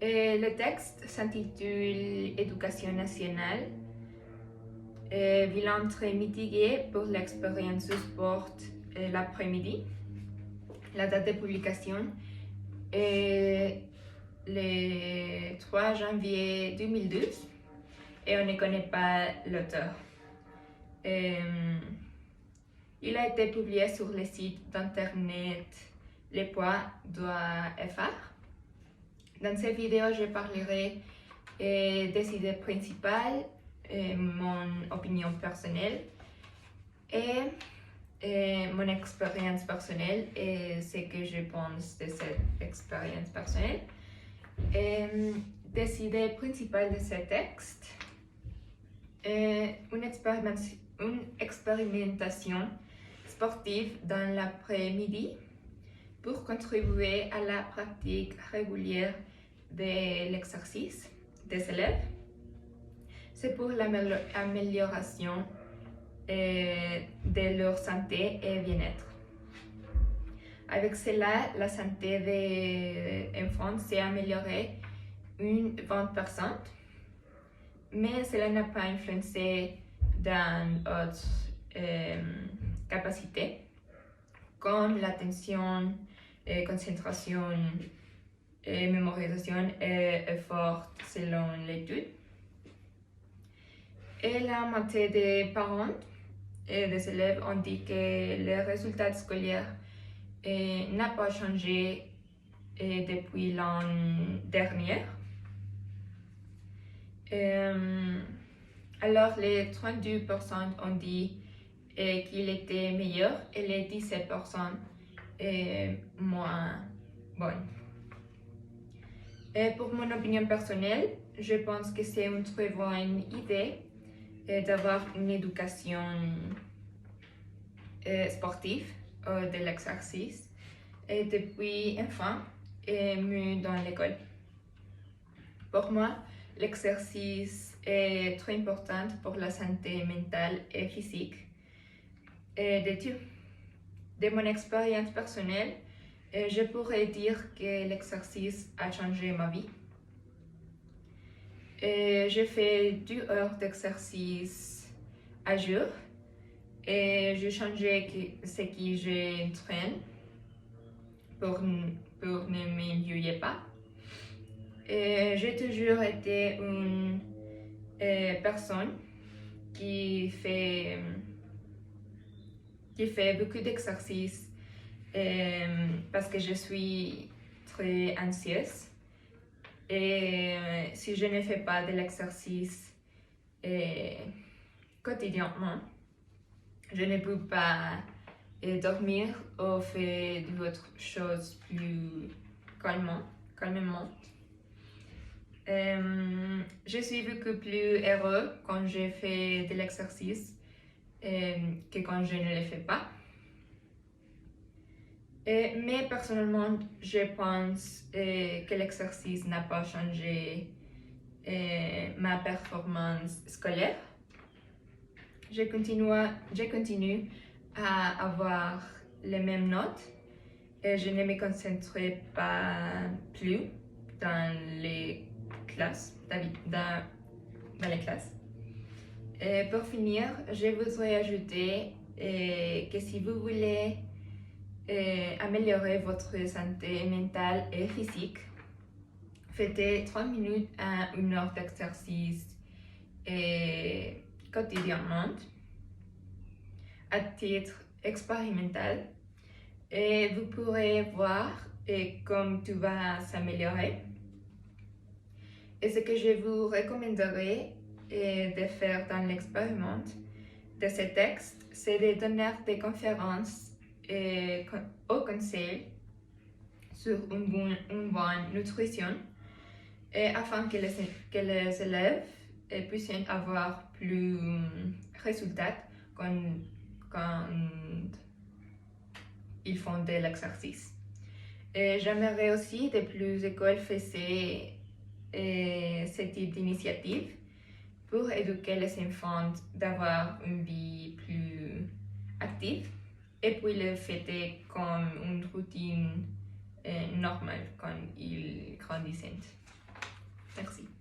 Le texte s'intitule Éducation nationale. Bilan très mitigé pour l'expérience du sport l'après-midi. La date de publication est le 3 janvier 2012 et on ne connaît pas l'auteur. Il a été publié sur le site d'internet lespoids.fr. Dans cette vidéo, je parlerai des idées principales, mon opinion personnelle et mon expérience personnelle et ce que je pense de cette expérience personnelle. Des idées principales de ce texte. Une expérimentation sportive dans l'après-midi pour contribuer à la pratique régulière de l'exercice des élèves. C'est pour l'amélioration de leur santé et bien-être. Avec cela, la santé des enfants s'est améliorée une 20%, mais cela n'a pas influencé dans d'autres capacités, comme l'attention, concentration, mémorisation et effort selon l'étude. Et la moitié des parents et des élèves ont dit que les résultats scolaires n'ont pas changé depuis l'an dernier. Alors les 32% ont dit qu'il était meilleur et les 17% moins bon. Et pour mon opinion personnelle, je pense que c'est une très bonne idée d'avoir une éducation sportive de l'exercice depuis enfant et mieux dans l'école. Pour moi, l'exercice est très important pour la santé mentale et physique de tout. De mon expérience personnelle, je pourrais dire que l'exercice a changé ma vie. Je fais 2 heures d'exercice à jour et j'ai changé ce que j'entraîne pour ne m'ennuyer pas. J'ai toujours été une personne qui fait beaucoup d'exercices parce que je suis très anxieuse. Et si je ne fais pas de l'exercice quotidiennement, je ne peux pas dormir ou faire d'autres choses plus calmement. Je suis beaucoup plus heureux quand je fais de l'exercice que quand je ne le fais pas. Mais personnellement, je pense que l'exercice n'a pas changé ma performance scolaire. Je continue à avoir les mêmes notes et je ne me concentrerai pas plus dans les classes. Et pour finir, je voudrais ajouter que si vous voulez améliorer votre santé mentale et physique, faites 30 minutes à 1 heure d'exercice quotidiennement à titre expérimental et vous pourrez voir comme tout va s'améliorer. Et ce que je vous recommanderais de faire dans l'expériment de ce texte, c'est de donner des conférences au conseil sur une bonne nutrition afin que les élèves puissent avoir plus de résultats quand ils font de l'exercice. J'aimerais aussi que plus d'écoles faisaient ce type d'initiative pour éduquer les enfants d'avoir une vie plus active et puis le fêter comme une routine normale quand ils grandissent. Merci.